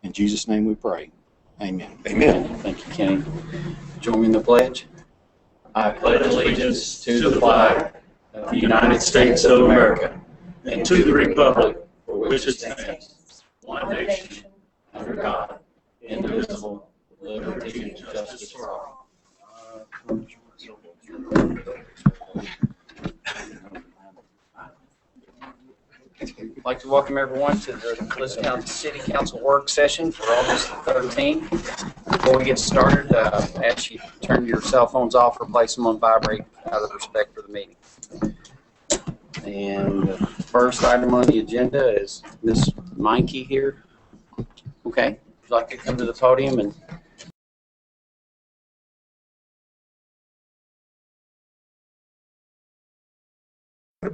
In Jesus' name we pray. Amen. Amen. Thank you, Kenny. Join me in the pledge. I pledge allegiance to the flag of the United States of America and to the republic for which it stands, one nation, under God, indivisible, with liberty and justice for all. I'd like to welcome everyone to the Bliss County City Council work session for August 13th. Before we get started, I ask you to turn your cell phones off or place them on vibrate out of respect for the meeting. And the first item on the agenda is Ms. Meinke here. Okay, would you like to come to the podium and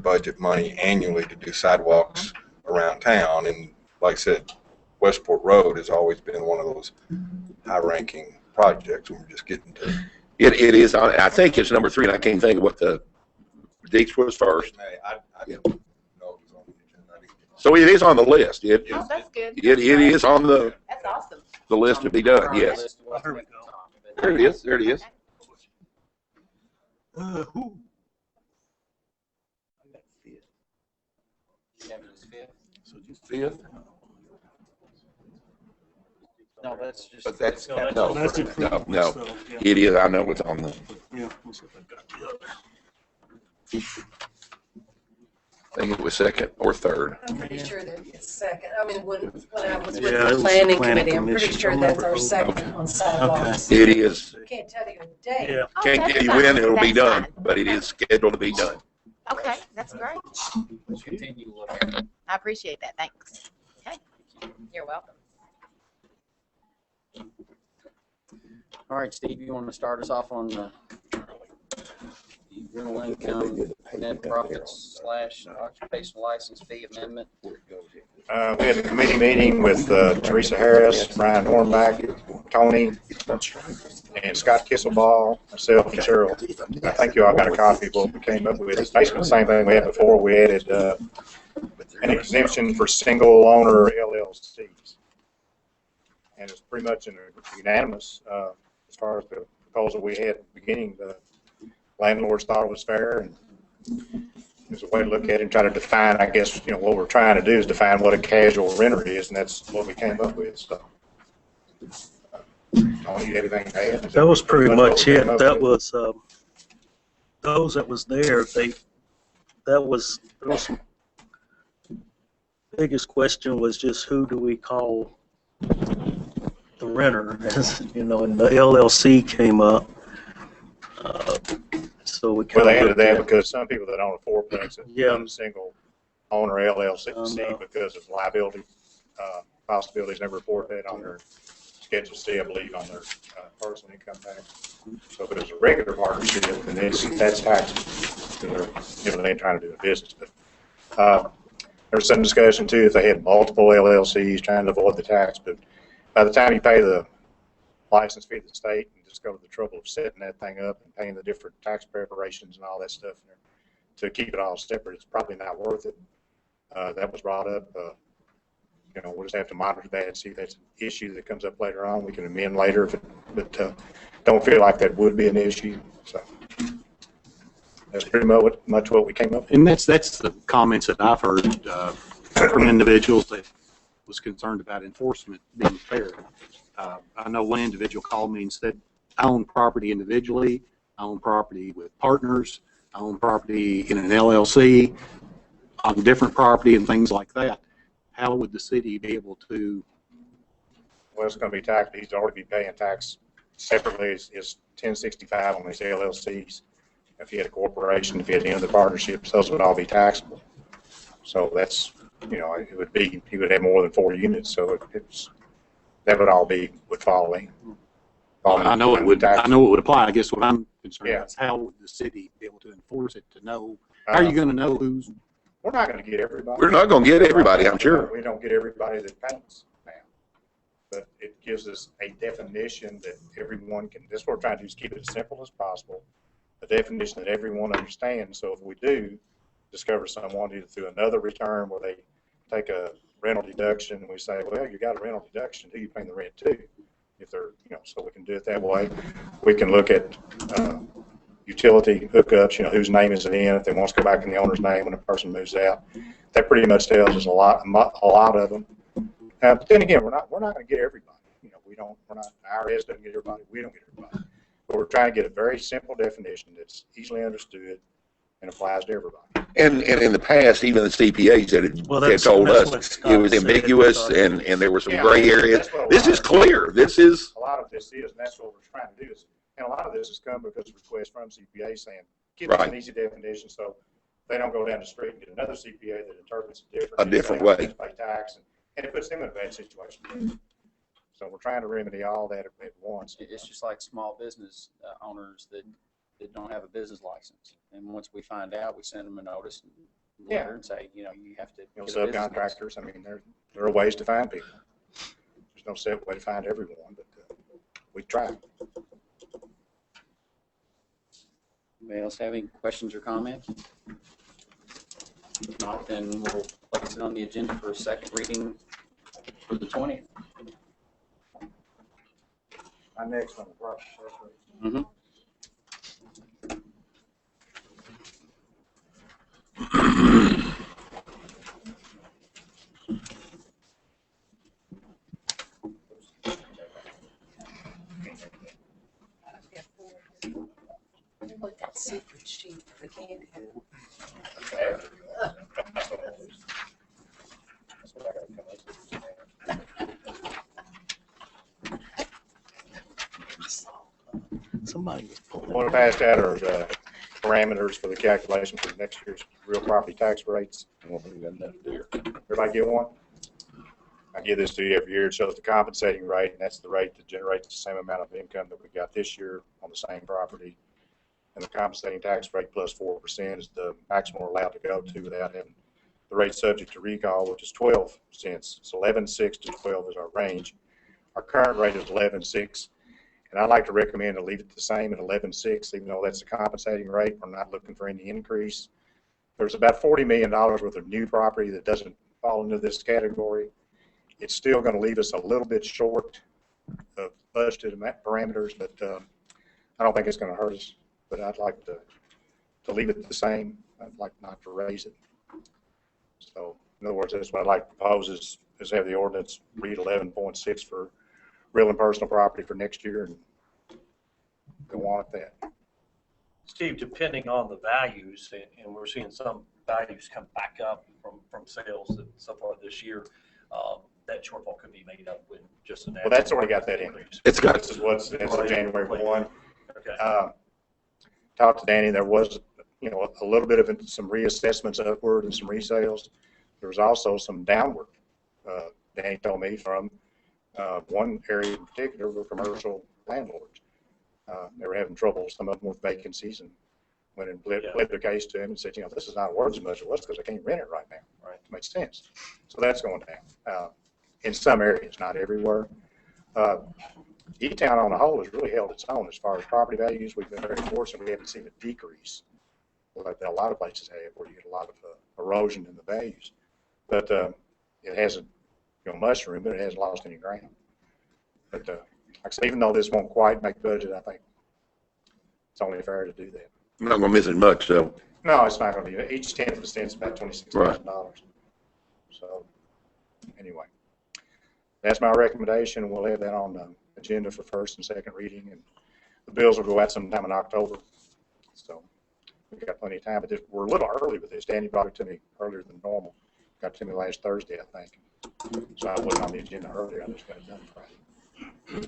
budget money annually to do sidewalks around town, and like I said, Westport Road has always been one of those high-ranking projects, and we're just getting to It is on. I think it's number 3, and I can't think of what the dates was first. I Yeah. didn't know it was on the agenda. So it is on the list. Oh, that's good. It is on That's awesome. the list to be done. Yes. There we There it is. There it is. Fifth. No, that's just. But that's no. no. It is. I know it's on the. Yeah, we'll see if I've got the other. I think it was second or third. I'm pretty sure that it's second. I mean, when I was with Yeah, it the was planning the planning committee, I'm pretty commission. sure I that's remember. our second on sidewalks. It is. Can't tell you a date. Yeah. Oh, Can't that's tell you fine. when it'll be That's done, fine. but it is scheduled to be done. Okay, that's great. Continue to look at it. I appreciate that. Thanks. Okay, you're welcome. All right, Steve, you want to start us off on the rental income net profits / occupational license fee amendment? We had a committee meeting with Teresa Harris, Brian Hornback, Tony, and Scott Kisselball, myself, and Cheryl. I think you all got a copy of what we came up with. It's basically the same thing we had before. We added an exemption for single owner LLCs. And it's pretty much unanimous as far as the proposal we had at the beginning. The landlords thought it was fair, and there's a way to look at it and try to define, I guess, what we're trying to do is define what a casual renter is, and that's what we came up with. So, don't you have anything to add? That was pretty much it. What we came up That with? was, those that was there, there was some, biggest question was just who do we call the renter, as, and the LLC came up. So we Well, kind they of added that because some people that own a fourplex have Yeah. done a single owner LLC No. because of liability possibilities. Never report that on their Schedule C, I believe, on their personal income tax. So if it was a regular partnership, then that's taxable. They ain't trying to do a business. But there's some discussion too if they had multiple LLCs trying to avoid the tax. But by the time you pay the license fee to the state and just go to the trouble of setting that thing up and paying the different tax preparations and all that stuff to keep it all separate, it's probably not worth it. That was brought up. We'll just have to monitor that and see if that's an issue that comes up later on. We can amend later, but don't feel like that would be an issue. So that's pretty much what we came up with. And that's the comments that I've heard from individuals that was concerned about enforcement being fair. I know one individual called me and said, I own property individually, I own property with partners, I own property in an LLC, on different property and things like that. How would the city be able to? Well, it's going to be taxed. He's already be paying tax separately. It's 1065 on his LLCs. If he had a corporation, if he had any other partnerships, those would all be taxable. So that's, it would be, he would have more than 4 units. So that would fall in. I know it would apply. I guess what I'm concerned Yeah. about is how would the city be able to enforce it to know? How are you going to know who's? We're not going to get everybody. We're not going to get everybody, I'm sure. We don't get everybody that paints now. But it gives us a definition that everyone can, that's what we're trying to do, is keep it as simple as possible. A definition that everyone understands. So if we do discover someone either through another return where they take a rental deduction, and we say, well, you got a rental deduction, who you paying the rent to? If they're, so we can do it that way. We can look at utility hookups, whose name is it in, if they want to go back in the owner's name when a person moves out. That pretty much tells us a lot of them. But then again, we're not going to get everybody. IRS doesn't get everybody, we don't get everybody. But we're trying to get a very simple definition that's easily understood and applies to everybody. And in the past, even the CPAs had told us it was ambiguous and there were some gray areas. This is clear. This is. A lot of this is, and that's what we're trying to do. And a lot of this has come because of requests from CPA saying, give us an easy definition so they don't go down the street and get another CPA that interprets it a different way. Pay tax, and it puts them in a bad situation. So we're trying to remedy all that at once. It's just like small business owners that don't have a business license. And once we find out, we send them a notice and letter and say, you have to. Subcontractors, there are ways to find people. There's no set way to find everyone, but we try. Anybody else have any questions or comments? If not, then we'll place it on the agenda for a second reading for the 20th. My next one, property. Mm-hmm. Look, that secret sheet for Candy. Somebody was pulling. What I passed out are parameters for the calculation for next year's real property tax rates. Everybody get one? I give this to you every year. It shows the compensating rate, and that's the rate that generates the same amount of income that we got this year on the same property. And the compensating tax rate plus 4% is the maximum we're allowed to go to without having the rate subject to recall, which is 12 cents. So 11.6 to 12 is our range. Our current rate is 11.6. And I'd like to recommend to leave it the same at 11.6, even though that's the compensating rate. We're not looking for any increase. There's about $40 million worth of new property that doesn't fall into this category. It's still going to leave us a little bit short of budgeted parameters, but I don't think it's going to hurt us. But I'd like to leave it the same. I'd like not to raise it. So, in other words, that's what I'd like to propose is have the ordinance read 11.6 for real and personal property for next year and go on at that. Steve, depending on the values, and we're seeing some values come back up from sales so far this year, that shortfall could be made up with just an. Well, that's already got that increase. It's got. This is what's January 1. Okay. Talked to Danny. There was, a little bit of some reassessments upward and some resales. There was also some downward. Danny told me from one area in particular were commercial landlords. They were having trouble, some of them with vacancies, and went and pled their case to him and said, this is not worth as much as it was because I can't rent it right now. Right, it makes sense. So that's going down in some areas, not everywhere. E-Town on the whole has really held its own as far as property values. We've been very fortunate. We haven't seen a decrease like a lot of places have, where you get a lot of erosion in the values. But it hasn't, mushroomed, but it hasn't lost any ground. But like I say, even though this won't quite make budget, I think it's only fair to do that. I'm not going to miss it much, so. No, it's not going to be. Each 10th of a cent is about $26,000. So anyway, that's my recommendation. We'll have that on the agenda for first and second reading, and the bills will go out sometime in October. So we've got plenty of time, but we're a little early with this. Danny brought it to me earlier than normal. Got to me last Thursday, I think. So I wasn't on the agenda earlier. I just got it done Friday.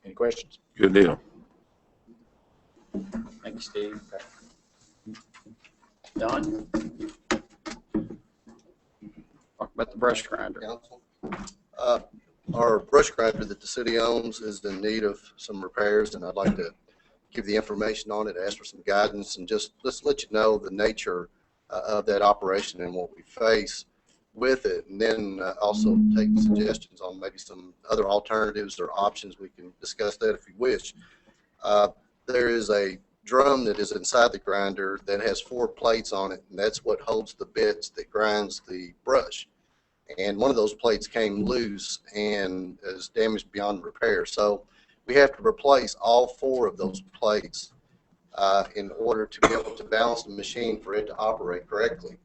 Any questions? Good deal. Thank you, Steve. Don? Talk about the brush grinder. Council. Our brush grinder that the city owns is in need of some repairs, and I'd like to give the information on it, ask for some guidance, and just let's let you know the nature of that operation and what we face with it, and then also take suggestions on maybe some other alternatives or options. We can discuss that if you wish. There is a drum that is inside the grinder that has 4 plates on it, and that's what holds the bits that grinds the brush. and one of those plates came loose and is damaged beyond repair. So we have to replace all 4 of those plates in order to be able to balance the machine for it to operate correctly.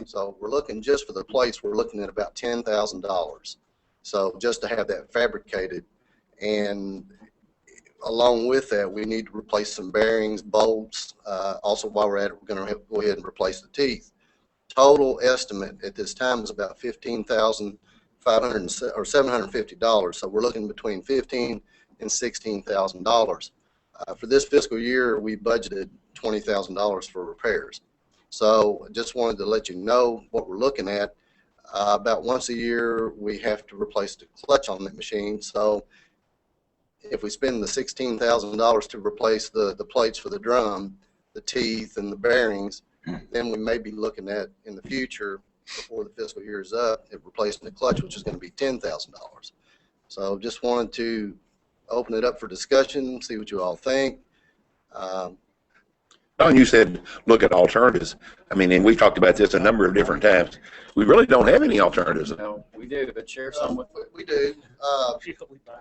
So we're looking just for the plates, we're looking at about $10,000. So just to have that fabricated, and along with that, we need to replace some bearings, bolts. Also, while we're at it, we're going to go ahead and replace the teeth. Total estimate at this time is about $15,500 or $750. So we're looking between $15,000 and $16,000. For this fiscal year, we budgeted $20,000 for repairs. So just wanted to let you know what we're looking at. About once a year, we have to replace the clutch on that machine. So if we spend the $16,000 to replace the plates for the drum, the teeth, and the bearings, then we may be looking at, in the future, before the fiscal year is up, at replacing the clutch, which is going to be $10,000. So just wanted to open it up for discussion, see what you all think. Don, you said look at alternatives. I mean, and we've talked about this a number of different times. We really don't have any alternatives. No, we do, but share some with. We do.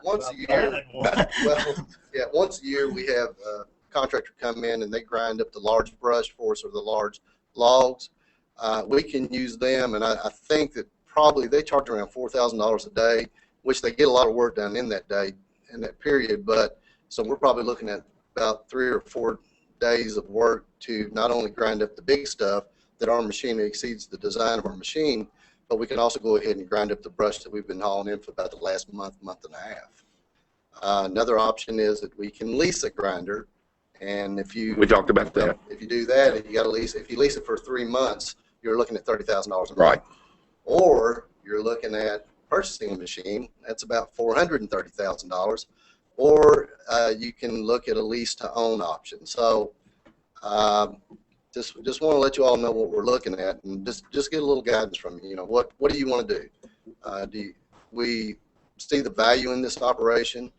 Once a year, well, yeah, once a year we have a contractor come in and they grind up the large brush for us, or the large logs. We can use them, and I think that probably they charge around $4,000 a day, which they get a lot of work done in that day, in that period. But so we're probably looking at about 3 or 4 days of work to not only grind up the big stuff that our machine exceeds the design of our machine, but we can also go ahead and grind up the brush that we've been hauling in for about the last month and a half. Another option is that we can lease a grinder, and if you We talked about that. if you do that, and you got to lease, if you lease it for 3 months, you're looking at $30,000 a month. Right. Or you're looking at purchasing a machine, that's about $430,000. Or you can look at a lease to own option. So just want to let you all know what we're looking at, and just get a little guidance from you. You know, what do you want to do? We see the value in this operation.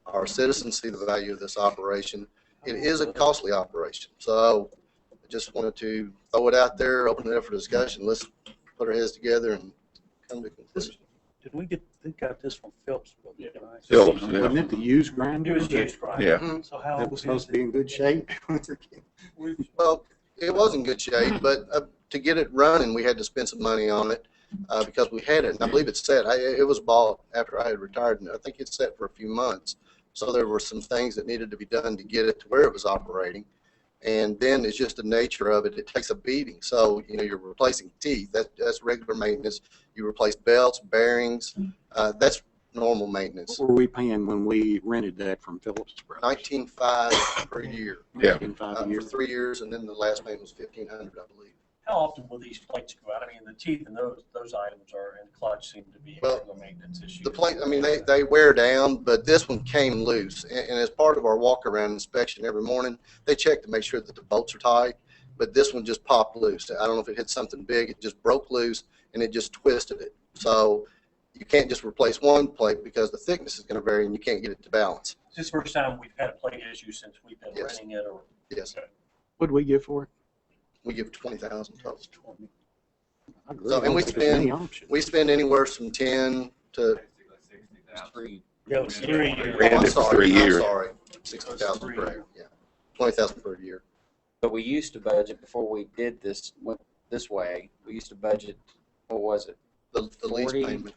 Our citizens see the value of this operation. It is a costly operation. So I just wanted to throw it out there, open it up for discussion. Let's put our heads together and come to a conclusion. Did we got this from Phillips? Phillips, yeah. Wasn't it the used It grinder? was used, right? Yeah. So how That was supposed to be in good shape. Well, it was in good shape, but to get it running, we had to spend some money on it because we had it. And I believe it's set. It was bought after I had retired, and I think it's set for a few months. So there were some things that needed to be done to get it to where it was operating. And then it's just the nature of it. It takes a beating. So, you know, you're replacing teeth. That's regular maintenance. You replace belts, bearings. That's normal maintenance. What were we paying when we rented that from Phillips Brothers? $19,500 per year. Yeah. For 3 years, and then the last payment was $1,500, I believe. How often will these plates go out? I mean, the teeth and those items are, and clutch seem to be Well, a maintenance issue. The plate, I mean, they wear down, but this one came loose. And as part of our walk-around inspection every morning, they check to make sure that the bolts are tight. But this one just popped loose. I don't know if it hit something big. It just broke loose, and it just twisted it. So you can't just replace one plate because the thickness is going to vary, and you can't get it to balance. Is this the first time we've had a plate issue since we've been Yes. renting it? Or Yes, What did we get for it? we give $20,000 total. I agree. So, and we There's many spend options. anywhere from 10 to. Yeah, it was 3 years. Ran it for 3 years. I'm sorry, 60,000 per year. Yeah, 20,000 per year. But we used to budget before we did this, went this way. We used to budget, what was it? The lease 40? payment.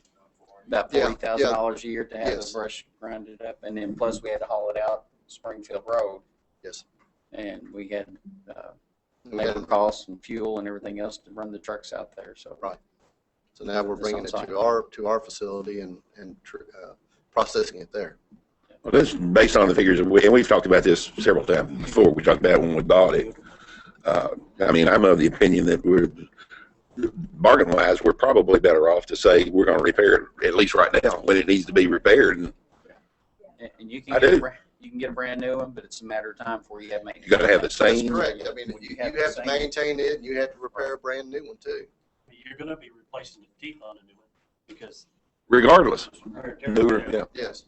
About Yeah, $40,000 a year to have Yes. the brush grinded up, and then plus we had to haul it out Springfield Road, Yes. and we had We had- labor costs and fuel and everything else to run the trucks out there. So Right. So now we're That's bringing it on to our facility and processing it there. Well, this is based on the figures, and we've talked about this several times before. We talked about it when we bought it. I mean, I'm of the opinion that bargain-wise, we're probably better off to say we're going to repair it at least right now when it needs to be repaired. And and you I can do. you can get a brand new one, but it's a matter of time before you have maintenance. You got to have the That's same. correct. I mean, you have to maintain it, and you have to repair a brand new one too. You're going to be replacing the teeth on a new one because Regardless. they're Newer, different. yeah. Yes.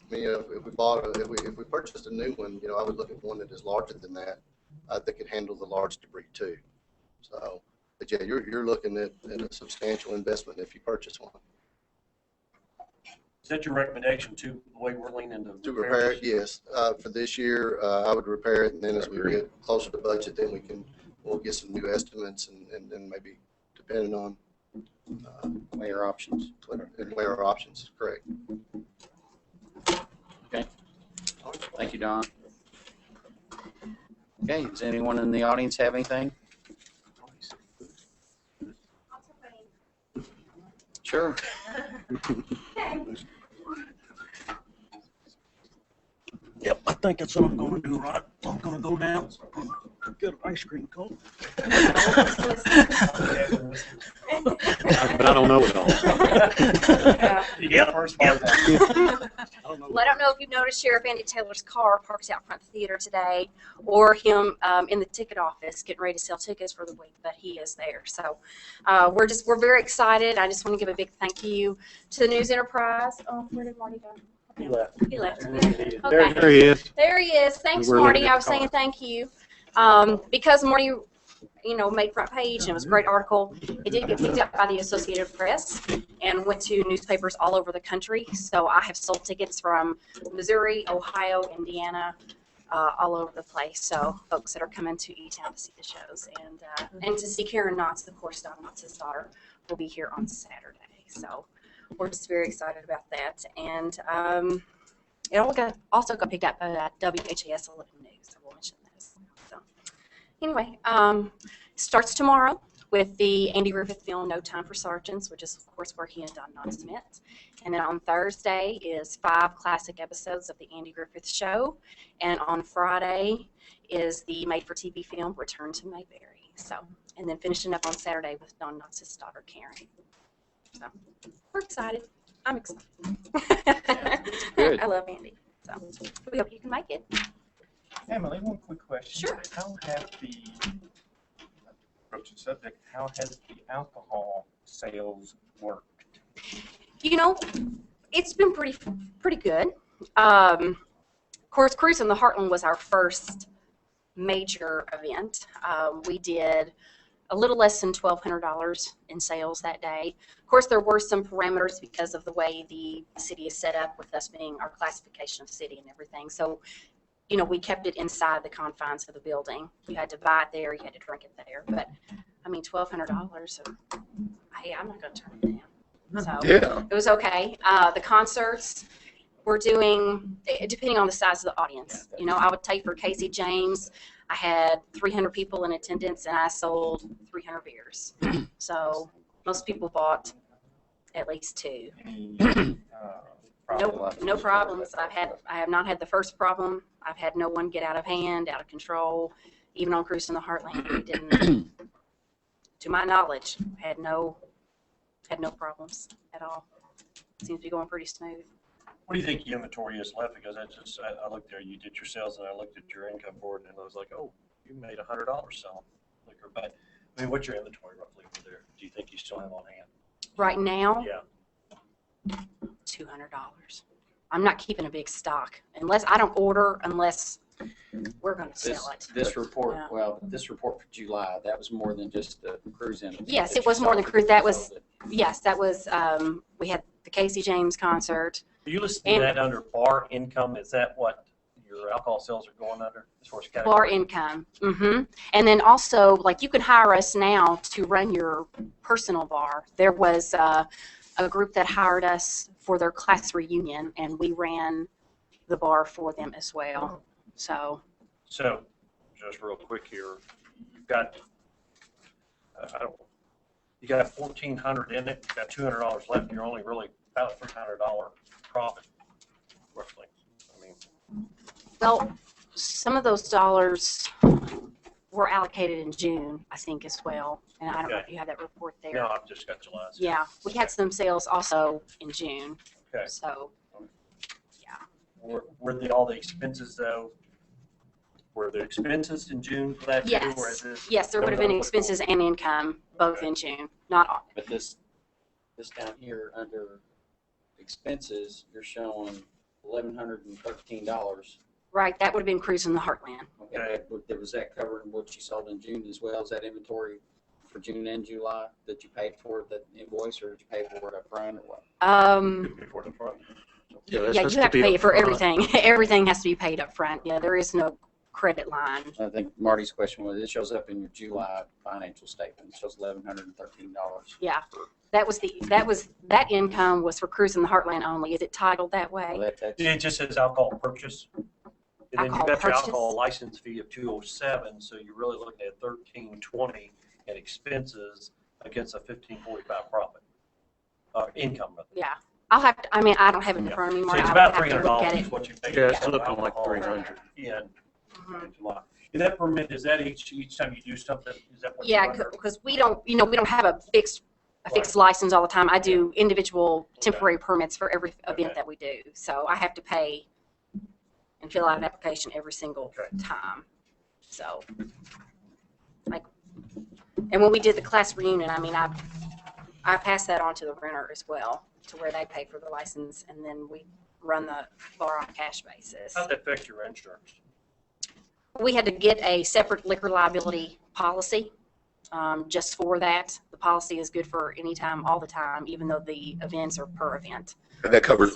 I mean, if we purchased a new one, I would look at one that is larger than that, that could handle the large debris too. So But yeah, you're looking at a substantial investment if you purchase one. Is that your recommendation too, the way we're leaning To repair it, yes. For this year, I would repair it, and then as we get closer to budget, then we'll get some new estimates and then maybe depending on Weigh your options. and weigh our options, correct. Thank you, Don. Okay, does anyone in the audience have anything? Sure. Yep, I think that's what I'm gonna do, right? I'm gonna go down, get an ice cream cone. But I don't know it all. You get the first part. Well, I don't know if you've noticed Sheriff Andy Taylor's car parked out front of the theater today, or him in the ticket office getting ready to sell tickets for the week, but he is there. So we're very excited. I just want to give a big thank you to the News Enterprise. Oh, where did Marty go? He left. He left. There Okay. There he is. There he is. Thanks, We're Marty. looking at I was the car. saying thank you. Because Marty, made front page and it was a great article. It did get picked up by the Associated Press and went to newspapers all over the country. So I have sold tickets from Missouri, Ohio, Indiana, all over the place. So folks that are coming to E-Town to see the shows and to see Karen Knotts, of course, Don Knotts' daughter, will be here on Saturday. So we're just very excited about that. And it also got picked up by WHAS 11 News. I will mention this. So anyway, starts tomorrow with the Andy Griffith film No Time for Sergeants, which is, of course, where he and Don Knotts met. And then on Thursday is 5 classic episodes of the Andy Griffith Show. And on Friday is the made-for-TV film Return to Mayberry. So, and then finishing up on Saturday with Don Knotts' daughter, Karen. So we're excited. I'm excited. Good. I love Andy. So we hope you can make it. Emily, one quick question. Sure. How has approach the subject, how has the alcohol sales worked? It's been pretty good. Of course, Cruise in the Heartland was our first major event. We did a little less than $1,200 in sales that day. Of course, there were some parameters because of the way the city is set up with us being our classification of city and everything. So, we kept it inside the confines of the building. You had to buy it there, you had to drink it there. But, $1,200, hey, I'm not going to turn it down. So Yeah. it was okay. The concerts we're doing, depending on the size of the audience. I would take for Casey James, I had 300 people in attendance and I sold 300 beers. So most people bought at least 2. No problems. I have not had the first problem. I've had no one get out of hand, out of control. Even on Cruise in the Heartland, we didn't, to my knowledge, had no problems at all. Seems to be going pretty smooth. What do you think your inventory is left? Because I looked there, you did your sales, and I looked at your income board, and I was like, oh, you made $100 selling liquor. But what's your inventory roughly over there? Do you think you still have on hand? Right now, Yeah. $200. I'm not keeping a big stock unless we're going to sell it. This report, Yeah. this report for July, that was more than just the cruise in. Yes, it was more than cruise. That was, yes, that was, we had the Casey James concert. Are you listing that under bar income? Is that what your alcohol sales are going under as far as category? Bar income. And then also, you can hire us now to run your personal bar. There was a group that hired us for their class reunion, and we ran the bar for them as well. So just real quick here, you've got, you got 1,400 in it, you got $200 left, you're only really about $300 profit, roughly. well, some of those dollars were allocated in June, I think, as well. And I don't know if you have that report there. No, I've just got July. Yeah, we had some sales also in June. Okay. So, Were all the expenses though? Were there expenses in June for that? too, or is this- yes, there would have been expenses and income both in June. Not all. But this down here under expenses, you're showing $1,113. Right, that would have been Cruise in the Heartland. Okay, was that covering what you sold in June as well? Is that inventory for June and July that you paid for the invoice, or did you pay for it up front, or what? Before the front. Yeah, that's Yeah, just you have to be pay for upfront. everything. Everything has to be paid up front. Yeah, there is no credit line. I think Marty's question was, it shows up in your July financial statement. It shows $1,113. Yeah, that income was for Cruising the Heartland only. Is it titled that Well, way? that's, It just says alcohol purchase. And then you Alcohol got your purchase? alcohol license fee of 207, so you're really looking at 1320 in expenses against a 1545 profit, income. Yeah, I'll have to, I mean, I don't have it in front of me, So Marty. it's I about would have to look at $300 it. is what you pay. Yeah, it's for looking like alcohol 300. In Mhm. July. Is that permit, is that each time you do something, is that what? Yeah, you're under? because we don't have a fixed license all the time. I do individual temporary permits for every event Okay. that we do. So I have to pay and fill out an application every single Okay. time. So, like, and when we did the class reunion, I mean, I passed that on to the renter as well, to where they pay for the license, and then we run the bar on a cash basis. How'd that affect your insurance? We had to get a separate liquor liability policy just for that. The policy is good for any time, all the time, even though the events are per event. And that covers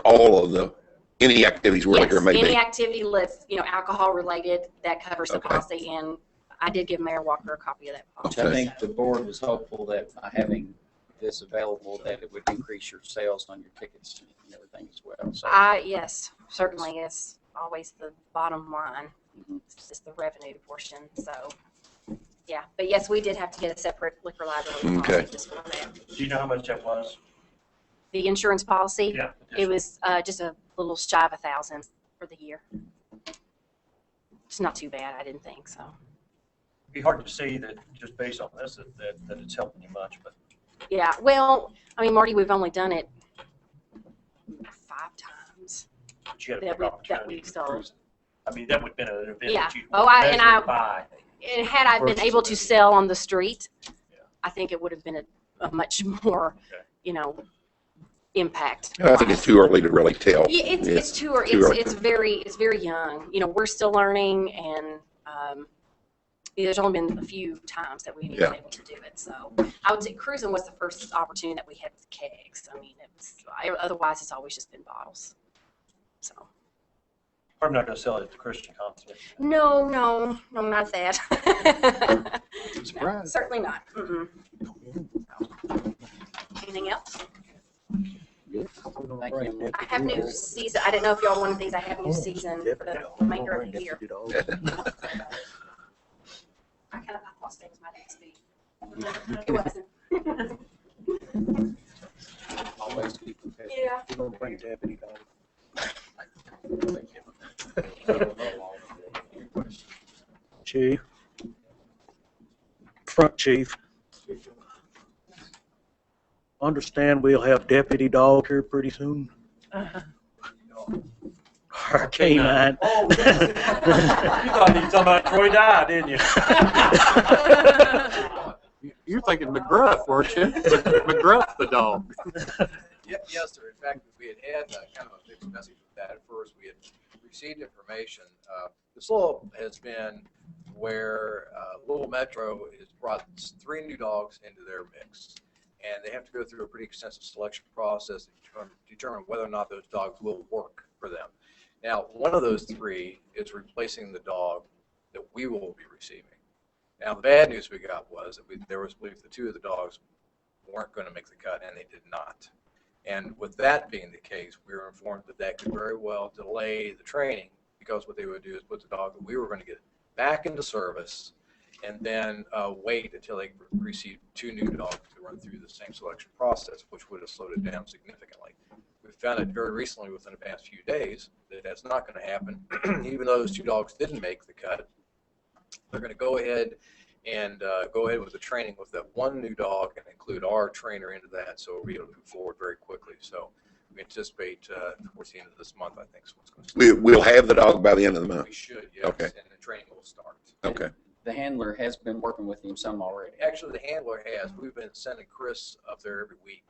all of any activities where liquor Yes, may any be. activity that's, alcohol related, that covers the Okay. policy, and I did give Mayor Walker a copy of that policy. I think the board was hopeful that by having this available, that it would increase your sales on your tickets and everything as well. So Yes, certainly is always the bottom line. Mhm. It's just the revenue portion, so, yeah. But yes, we did have to get a separate liquor liability Okay. policy just for that. Do you know how much that was? The insurance policy, Yeah. it was just a little shy of 1,000 for the year. It's not too bad, I didn't think, so. It'd be hard to see that, just based on this, that it's helping you much, but Yeah, well, I mean, Marty, we've only done it 5 times. you had a That big we- that opportunity we've to sold. cruise. I mean, that would have been an event Yeah. that you Oh, and measured by. And had I been Versus able to a- sell on the street, Yeah. I think it would have been a much more, Okay. impact. I think it's too early to really tell. Yeah, it's too early. too early. It's very young. We're still learning, and there's only been a few times that we've Yeah. been able to do it. So I would say cruising was the first opportunity that we had with kegs. I mean, otherwise it's always just been bottles. So I'm not gonna sell it at the Christian concert. no, not that. Surprise. Certainly not. Mm-mm. Anything else? Thank you. I have new season. I didn't know if y'all wanted these. I have new season for the remainder of the year. I thought it was my dad's speed. It wasn't. Always keep prepared. Yeah. We're gonna bring deputy dog. Chief. Front chief. Understand we'll have deputy dog here pretty soon. Our canine. Oh, you thought you were talking about Troy Dye, didn't you? You're thinking McGruff, weren't you? McGruff the dog. Yes, sir. In fact, we had kind of a mixed message with that. At first, we had received information. The slope has been where Louisville Metro has brought 3 new dogs into their mix. And they have to go through a pretty extensive selection process to determine whether or not those dogs will work for them. Now, one of those 3 is replacing the dog that we will be receiving. Now, the bad news we got was that there was belief that 2 of the dogs weren't going to make the cut, and they did not. And with that being the case, we were informed that that could very well delay the training, because what they would do is put the dog that we were going to get back into service and then wait until they received 2 new dogs to run through the same selection process, which would have slowed it down significantly. We found out very recently, within the past few days, that that's not going to happen. Even though those 2 dogs didn't make the cut, they're going to go ahead with the training with that 1 new dog and include our trainer into that, so we'll be able to move forward very quickly. So we anticipate towards the end of this month, I think, is what's going to start. We'll have the dog by the end of the month. We should, yes, Okay. and the training will start. Okay. The handler has been working with him some already. Actually, the handler has. We've been sending Chris up there every week,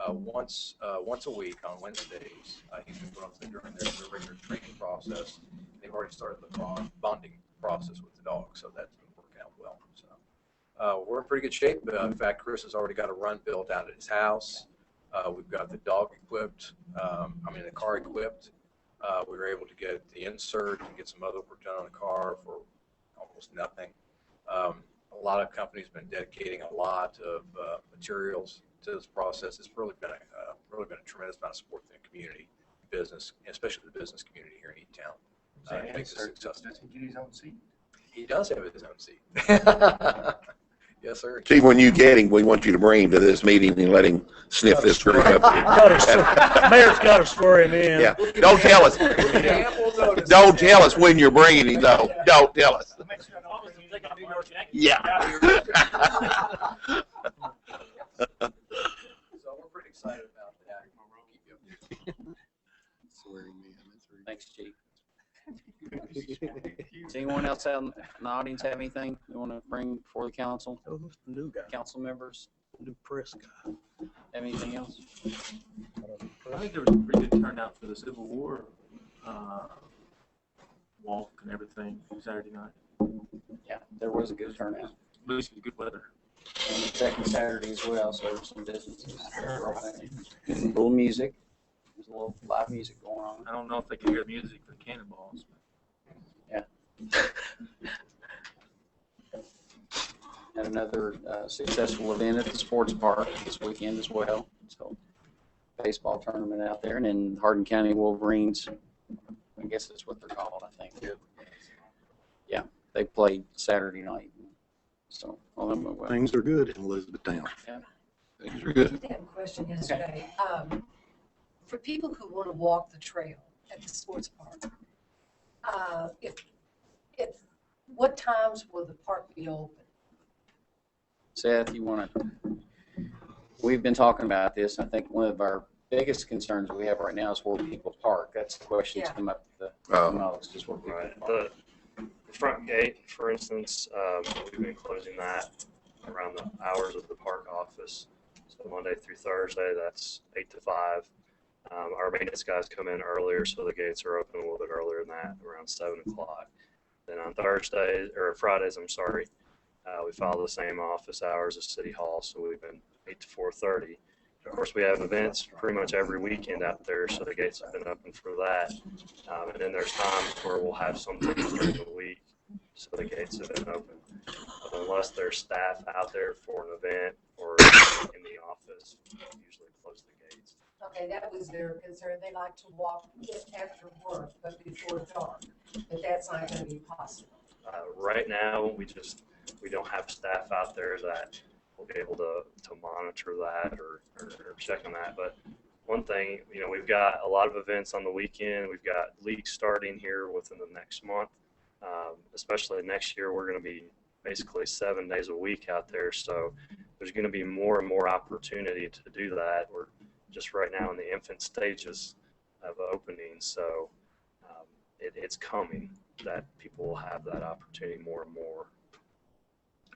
once a week on Wednesdays. He's been going up there during their regular training process. They've already started the bonding process with the dog, so that's been working out well. So We're in pretty good shape. In fact, Chris has already got a run built out at his house. We've got the dog equipped, the car equipped. We were able to get the insert and get some other work done on the car for almost nothing. A lot of companies have been dedicating a lot of materials to this process. It's really been a tremendous amount of support from the community, business, especially the business community here in Eaton Town. To make this successful. Does he get his own seat? He does have his own seat. Yes, sir. See, when you get him, we want you to bring him to this meeting and let him sniff this drink up here. Mayor's got to swear him in. Yeah, don't tell us. Don't tell us when you're bringing him, though. Don't tell us. Yeah. So we're pretty excited about that. Thanks, Chief. Does anyone else out in the audience have anything you want to bring before the council? Oh, who's the new guy? Council members, New press guy. have anything else? I think there was a pretty good turnout for the Civil War walk and everything Saturday night. Yeah, there was a good turnout. At least it was good weather. And the second Saturday as well, so there's some businesses. A little music. There's a little live music going on. I don't know if they can hear the music for the cannonballs. Had another successful event at the sports park this weekend as well. So baseball tournament out there, and then Hardin County Wolverines, I guess that's what they're called, I think. Yeah, they played Saturday night. So all them went well. Things are good in Elizabethtown. Yeah. Things are good. I had a question yesterday. For people who want to walk the trail at the sports park, what times will the park be open? Seth, you want to? We've been talking about this. I think one of our biggest concerns we have right now is where people park. That's the question that's come up the most, is where people park. The front gate, for instance, we've been closing that around the hours of the park office. So Monday through Thursday, that's 8 to 5. Our maintenance guys come in earlier, so the gates are open a little bit earlier than that, around 7 o'clock. Then on Fridays, we follow the same office hours as City Hall, so we've been 8 to 4:30. Of course, we have events pretty much every weekend out there, so the gates have been open for that. And then there's times where we'll have some things during the week, so the gates have been open. But unless there's staff out there for an event or in the office, we usually close the gates. Okay, that was their concern. They like to walk after work, but before dark. But that's not going to be possible. Right now, we don't have staff out there that will be able to monitor that or check on that. But one thing, we've got a lot of events on the weekend. We've got leagues starting here within the next month. Especially next year, we're going to be basically 7 days a week out there. So there's going to be more and more opportunity to do that. We're just right now in the infant stages of opening. So it's coming that people will have that opportunity more and more.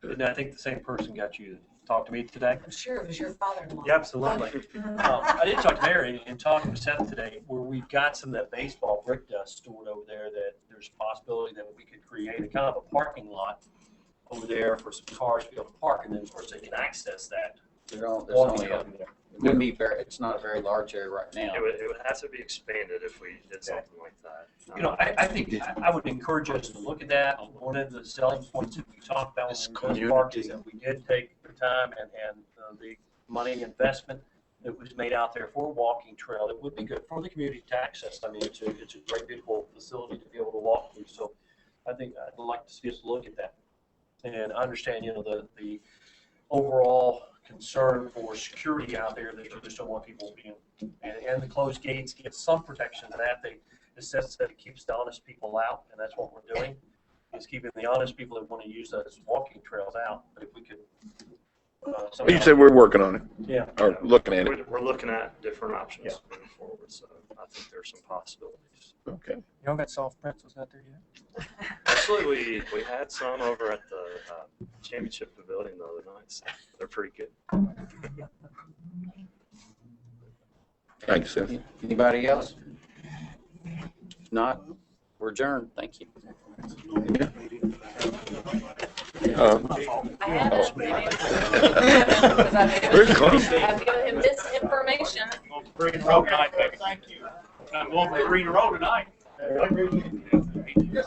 And I think the same person got you to talk to me today. I'm sure it was your father-in-law. Yeah, absolutely. I did talk to Mary and talking to Seth today, where we've got some of that baseball brick dust stored over there, that there's a possibility that we could create a kind of a parking lot over there for some cars to be able to park, and then of course they can access that. There's only it's not a very large area right now. It would have to be expanded if we did something like that. I think I would encourage us to look at that. One of the selling points that we talked about with the park is that we did take the time and the money investment that was made out there for a walking trail. It would be good for the community to access. I mean, it's a great, beautiful facility to be able to walk through. So I think I'd like to see us look at that and understand, the overall concern for security out there, that you just don't want people being, and the closed gates give some protection to that. It says that it keeps the honest people out, and that's what we're doing, is keeping the honest people that want to use those walking trails out. But if we could, You said we're working on it. Yeah. Or looking at it. We're looking at different options moving forward, so I think there's some possibilities. Okay. You don't got soft pretzels out there yet? Actually, we had some over at the championship pavilion the other night. So they're pretty good. Thanks, Seth. Anybody else? If not, we're adjourned. Thank you. I had it. Very close. I've given him misinformation. Green Road tonight, baby. Thank you. I'm going for Green Road tonight.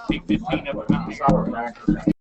15 of it.